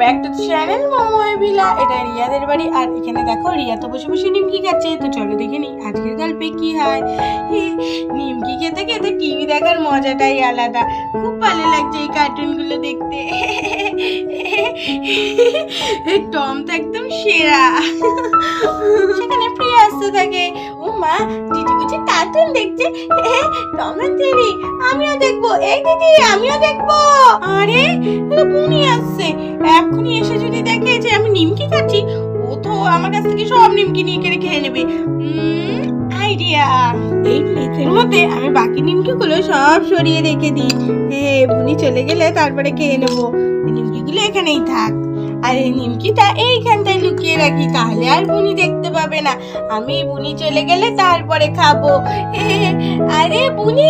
Back to channel মময় villa. এটা রিয়াদের বাড়ি। আর এখানে দেখো রিয়া তো বসে বসে নিমকি খাচ্ছে। তো চলো দেখে নি আজকের গল্পে কি হয়। নিমকি খেতে খেতে টিভি দেখার মজাটাই আলাদা। খুব ভালো লাগছে এই কার্টুনগুলো দেখতে। টম তো একদম সেরা। সেখানে প্রিয়া আসতে থাকে। ও মা, দিদি বুঝি কার্টুন দেখছে। টম এন্ড জেরি আমিও দেখবো। এই দিদি আমিও দেখবো। আরে বুনি আসছে। এক্ষুনি এসে যদি দেখে যে আমি নিমকি খাচ্ছি, ও তো আমার কাছ থেকে সব নিমকি নিয়ে কেড়ে খেয়ে নেবে। আইডিয়া, এই প্লেটের মধ্যে আমি বাকি নিমকিগুলো সব সরিয়ে রেখে দিই। বুনি চলে গেলে তারপরে খেয়ে নেবো। নিমকিগুলো এখানেই থাক। আর এই নিমকিটা এইখানটায় লুকিয়ে রাখি, তাহলে আর বুনি দেখতে পাবে না। আমি বুনি চলে গেলে তারপরে খাবো। আরে বুনি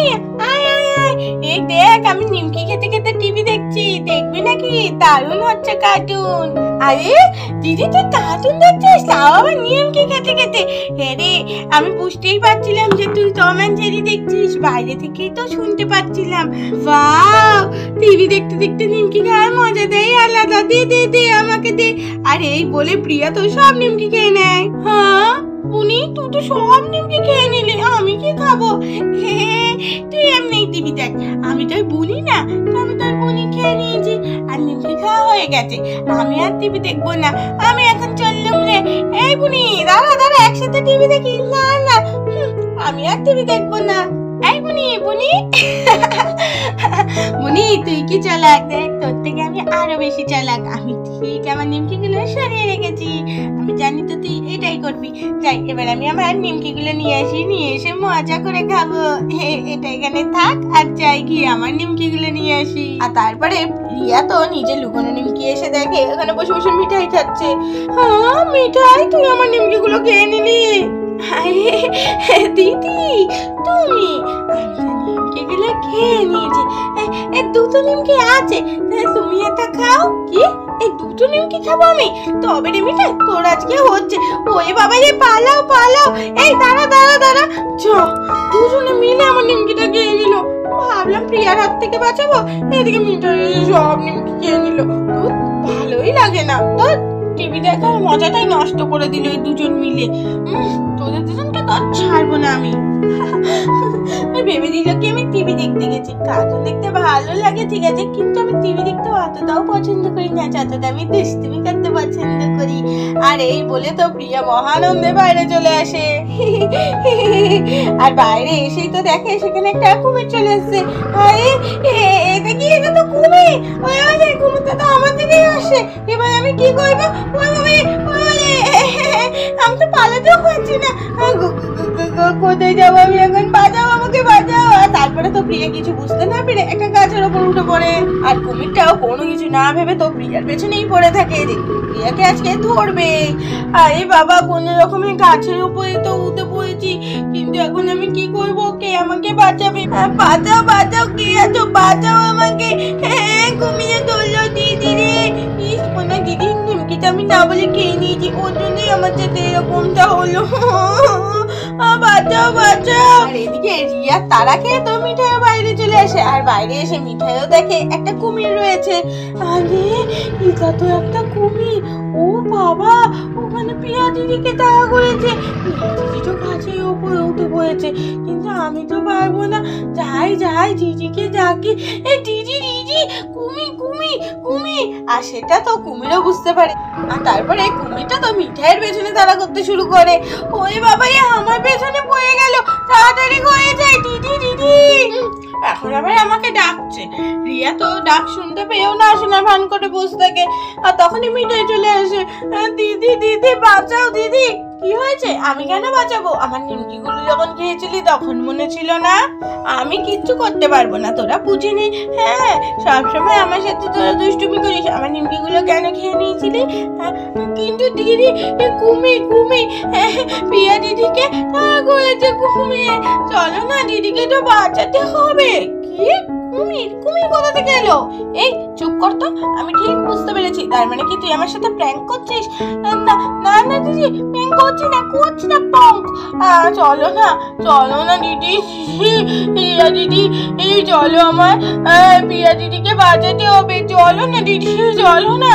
আয় আয় আয়, এই দেখ আমি নিমকি খেতে খেতে টিভি দেখছি। দেখবি নাকি? দারুণ হচ্ছে কার্টুন। আরে দিদি তুই কার্টুন দেখছিস, তাও আবার নিমকি খেতে খেতে? হ্যাঁ রে, আমি বুঝতেই পারছিলাম যে তুই টম এন্ড জেরি দেখছিস। বাইরে থেকেই তো শুনতে পাচ্ছিলাম। ওয়াও, টিভি দেখতে দেখতে নিমকি খাওয়ার মজা দেয় আলাদা। দে দে দে আমাকে দে। আর এই বলে প্রিয়া তো সব নিমকি খেয়ে নেয়। হ্যাঁ বুনি, তুই তো সব নিমকি খেয়ে নিলি, আমি কি খাবো? তুই এমনি টিভি দেখ। আমি তো বুনি না, তো আমি তোর বুনি খেয়ে নিয়েছি আর নিমকি খাওয়া হয়ে গেছে। আমি আর টিভি দেখবো না, আমি এখন চললাম রে। এই বুনি দাঁড়া দাঁড়া, একসাথে টিভি দেখি। না না, আমি আর টিভি দেখবো না। এই বুনি বুনি, বুনি তুই কি চালাক, দেখ তোর থেকে আমি আরো বেশি চালাক। আমি ঠিক আমার নিমকি গুলো সরিয়ে রেখেছি। আমি জানি তো তুই এটাই করবি। যাই, এবার আমি আমার নিমকি গুলো নিয়ে আসি, নিয়ে এসে মজা করে খাবো। এটা এখানে থাক, আর যাই গিয়ে আমার নিমকি গুলো নিয়ে আসি। আর তারপরে রিয়া তো নিজে লুকোনো নিমকি এসে দেখে ওখানে বসে বসে মিঠাই খাচ্ছে। হ্যাঁ মিঠাই, তুই আমার নিমকি গুলো খেয়ে নিলি? দিদি তুমি, নিমকিগুলো খেয়ে নিয়েছি। দুটো নিমকি আছে, তুমি এটা খাও। কি, এই দুটো নিমকি খাবো আমি? তবে রে মিঠাই, তোর আজকে হচ্ছে। ওই বাবা রে, পালাও পালাও। এই দাঁড়া দাঁড়া দাঁড়া, দুজনে মিলে আমার নিমকিটা খেয়ে নিল। ভাবলাম প্রিয়ার হাত থেকে বাঁচাবো, এদিকে মিঠাই সব নিমকি খেয়ে নিল। ভালোই লাগে না তো, টিভি দেখার মজাটাই নষ্ট করে দিল এই দুজন মিলে। তোদের দুজনকে তো ছাড়বো না আমি। ভেবে দিল কি আমি টিভি দেখতে গেছি। কার্টুন দেখতে ভালো লাগে ঠিক আছে, কিন্তু আমি টিভি দেখতে অতটাও পছন্দ করি না, যতটা আমি দুষ্টুমি করতে পছন্দ করি। আর এই বলে তো প্রিয়া মহানন্দে বাইরে চলে আসে। আর বাইরে এসেই তো দেখে সেখানে একটা কুমির চলে আসছে। আরে এটা কি, এটা তো কুমির। ওই আমাদের কুমিরটা তো আমার দিকেই আসে। এবার আমি কি করবো? আমি তো পালাতেও পারছি না। কোথায় যাবো আমি এখন? বাঁচাও আমাকে, বাঁচাও। তারপরে তো প্রিয়া কিছু বুঝতে না পেরে একটা গাছের ওপর উঠে পড়ে। আর কুমিরটাও কোনো কিছু না ভেবে তো প্রিয়ার পেছনেই পড়ে থাকে, প্রিয়াকে আজকে ধরবে। আরে বাবা, কোন রকমে গাছের উপরে তো উঠে পড়েছি, কিন্তু এখন আমি কি করব? কে আমাকে বাঁচাবে? বাঁচাও বাঁচাও, কে আছো? বাঁচাও আমাকে। কুমিরে ধরলো দিদি রে। কোনো দিদি নিমকিটা আমি না বলে খেয়ে নিয়েছি, ওর জন্যই আমার সাথে এরকমটা হলো। বাঁচাও বাঁচাও। আর এদিকে রিয়া তারা খেয়ে তো মিঠাইও বাইরে চলে আসে। আর বাইরে এসে মিঠাইও দেখে একটা কুমির রয়েছে। আরে এটা তো একটা কুমির। ও বাবা, ওখানে প্রিয়া দিদিকে তাড়া করেছে। দিদি তো গাছের উপরে উঠে পড়েছে, কিন্তু আমি তো পারবো না। যাই যাই, দিদিকে ডাকি। এই দিদি দিদি, কুমির কুমির কুমির। আর সেটা তো কুমিরও বুঝতে পারে। আর তারপরে কুমিরটা তো মিঠাইয়ের পেছনে তাড়া করতে শুরু করে। ওই বাবা, আমার পেছনে পড়ে গেল। তাড়াতাড়ি হয়ে যায় দিদি দিদি। এখন আবার আমাকে ডাকছে। রিয়া তো ডাক শুনতে পেয়েও না শোনার ভান করে বসে থাকে। আর তখনই মিঠাই চলে আসে। দিদি দিদি বাঁচাও দিদি। কি হয়েছে? আমি কেন বাঁচাবো? আমার নিমকিগুলো যখন খেয়েছিলি তখন মনে ছিল না? আমি কিচ্ছু করতে পারবো না, তোরা বুঝিনি। হ্যাঁ, সবসময় আমার সাথে তোরা দুষ্টুমি করিস। আমার নিমকিগুলো কেন খেয়ে নিয়েছিলি? কিন্তু দিদি, কুমির কুমির, প্রিয়া দিদিকে তাড়া করেছে কুমির। চলো না, দিদিকে তো বাঁচাতে হবে। কি কুমির? কুমির কোথা থেকে এলো? এই চুপ কর তো, আমি ঠিক বুঝতে পেরেছি। তার মানে কি তুই আমার সাথে প্র্যাঙ্ক করছিস? না না না দিদি, প্র্যাঙ্ক করছি না পঙ্ক। চলো না দিদি, প্রিয়া দিদি, এই চলো, আমার প্রিয়া দিদিকে বাঁচাতে হবে। চলো না দিদি, চলো না।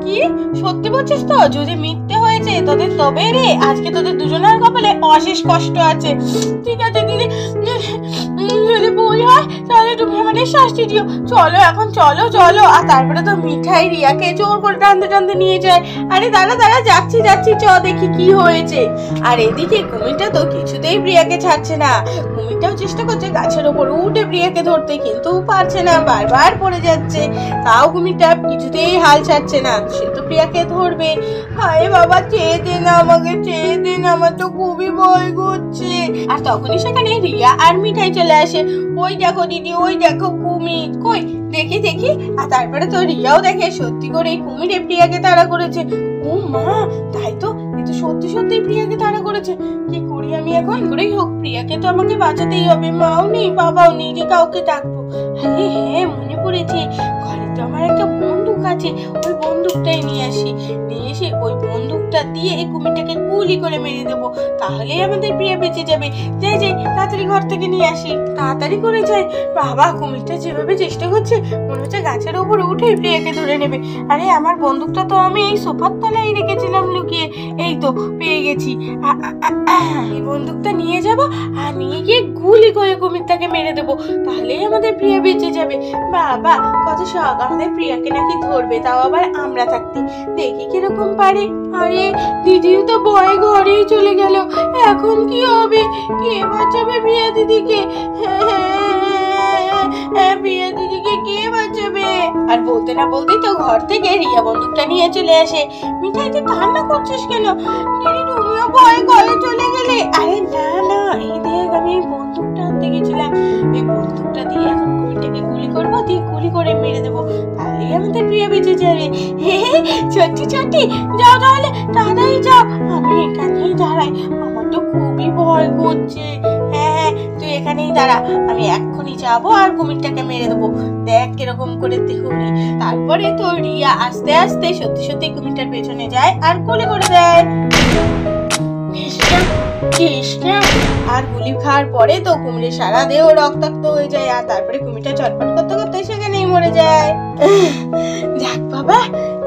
কি সত্যি বলছিস তো? যদি মিথ্যে হয়েছে তোদের তবে রে, আজকে তোদের দুজনের কপালে অশেষ কষ্ট আছে। ঠিক আছে দিদি, যদি ভুল হয় তাহলে তুমি আমাদের শাস্তি দিও। চলো এখন, চলো চলো। আর তারপরে তো মিঠাই রিয়াকে জোর করে টানতে টানতে নিয়ে যায়। আরে দাঁড়া দাঁড়া, যাচ্ছি যাচ্ছি, চ দেখি কি হয়েছে। আর এদিকে কুমিরটা তো কিছুতেই প্রিয়াকে ছাড়ছে না। কুমিরটাও চেষ্টা করছে গাছের ওপর উঠে প্রিয়াকে ধরতে, কিন্তু পারছে না, বারবার পড়ে যাচ্ছে। তাও কুমিরটা কিছুতেই হাল ছাড়ছে না, সে তো প্রিয়াকে ধরবে। হায় বাবা, চেয়ে দে না আমাকে, চেয়ে দে না, আমার তো খুবই ভয় করছে। আর তখনই সেখানে রিয়া আর মিঠাই চলে আসে। ওই দেখো দিদি, ওই দেখো কুমির, কই দেখি দেখি। আর তারপরে তো রিয়াও দেখে সত্যি করে কুমিরে প্রিয়াকে তাড়া করেছে। ও মা, তাই তো, এ তো সত্যি সত্যি প্রিয়াকে তাড়া করেছে। কি করি আমি এখন? করেই হোক, প্রিয়াকে তো আমাকে বাঁচাতেই হবে। মাও নেই, বাবাও নেই, যে কাউকে ডাকবো। হ্যাঁ হ্যাঁ, মনে পড়েছে, ঘরে তো আমার একটা বন্দুক আছে। ওই বন্দুকটাই নিয়ে আসি, নিয়ে এসে ওই বন্দুকটা দিয়ে এই কুমিরটাকে গুলি করে মেরে দেবো, তাহলেই আমাদের প্রিয়া বেঁচে যাবে। যাই যাই, তাড়াতাড়ি ঘর থেকে নিয়ে আসি, তাড়াতাড়ি করে যাই। বাবা, কুমিরটা যেভাবে চেষ্টা করছে মনে হচ্ছে গাছের উপর উঠে প্রিয়াকে ধরে নেবে। আরে আমার বন্দুকটা তো আমি এই সোফার তলায় রেখেছিলাম লুকিয়ে, এই তো পেয়ে গেছি। এই বন্দুকটা নিয়ে যাব, আর নিয়ে গিয়ে গুলি করে কুমিরটাকে মেরে দেবো, তাহলেই আমাদের প্রিয়া বেঁচে যাবে। বাবা, কত শখ আমাদের প্রিয়াকে নাকি ধরবে, তাও আবার আমরা থাকতে। দেখি কিরকম পারে। আরে দিদিও তো ভয়ে ঘরেই চলে গেল, এখন কি হবে? কে বাঁচাবে প্রিয়া দিদিকে? প্রিয়া দিদিকে কে বাঁচাবে? আর বলতে না বলতেই তো ঘর থেকে রিয়া বন্দুকটা নিয়ে চলে আসে। মিঠাই, তুই কান্না করছিস কেন? দিদি তুমিও ভয়ে ঘরে চলে গেলে? আরে না না, এই দেখ, আমি এই বন্দুকটা আনতে গেছিলাম। এই বন্দুকটা দিয়ে এখন কুমিরটাকে গুলি করবো, দিয়ে গুলি করে মেরে দেবো, তাহলেই আমাদের প্রিয়া বেঁচে যাবে। হে ছোট্টি ছোট্টি, যাও তাহলে, তাড়াতাড়ি যাও, আমি এখানেই দাঁড়াই, আমার তো খুবই ভয় করছে। হ্যাঁ, তুই এখানেই দাঁড়া, আমি এক্ষুনি যাবো আর কুমিরটাকে মেরে দেবো। দেখ কিরকম করে ধরি। তারপরে তো রিয়া আস্তে আস্তে সত্যি সত্যি কুমিরটার পেছনে যায় আর গুলি করে দেয়। আর গুলি খাওয়ার পরে তো কুমিরের সারা দেহ রক্তাক্ত হয়ে যায়। আর তারপরে কুমিরটা চটপট করতে করতে সেখানেই মরে যায়। যাক বাবা,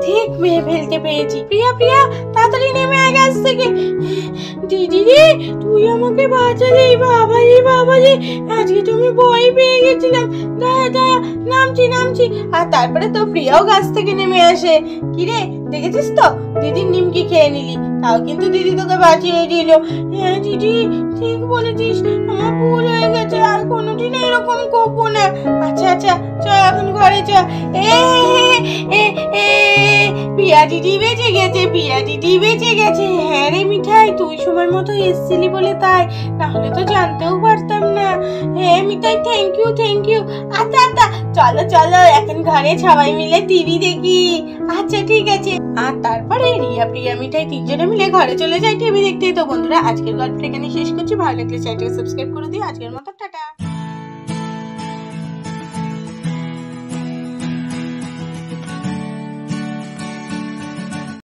ঠিক মেরে ফেলতে পেরেছি। প্রিয়া প্রিয়া, তাড়াতাড়ি নেমে আয় গাছ থেকে। দিদি রে, তুই আমাকে বাঁচালি। বাবা রে বাবা রে, আজকে তুমি ভয় পেয়ে গেছিলাম। দাঁড়া দাঁড়া, নামছি নামছি। আর তারপরে তো প্রিয়াও গাছ থেকে নেমে আসে। কিরে, দেখেছিস তো, দিদির নিমকি খেয়ে নিলি, তাও কিন্তু দিদি তোকে বাঁচিয়ে দিল। হ্যাঁ দিদি, ঠিক বলেছিস, আমার ভুল হয়ে গেছে, আর কোনোদিন এরকম করবো না। আচ্ছা আচ্ছা, চল এখন ঘরে চ। প্রিয়া দিদি বেঁচে গেছে, প্রিয়া দিদি বেঁচে গেছে। হ্যাঁ রে মিঠাই, তুই সময় মতো এসেছিলি বলে তাই, নাহলে তো জানতেও পারতাম না। হ্যাঁ মিঠাই, থ্যাংক ইউ থ্যাংক ইউ। আচ্ছা আচ্ছা, চলো চলো, এখন ঘরে সবাই মিলে টিভি দেখি। আচ্ছা ঠিক আছে। আর তারপরে রিয়া প্রিয়া মিঠাই তিনজনে মিলে ঘরে চলে যায় টিভি দেখতে। তো বন্ধুরা, আজকের গল্পটা এখানে শেষ করছি। ভালো লাগলে চ্যানেলটাকে সাবস্ক্রাইব করে দিও। আজকের মতো টাটা।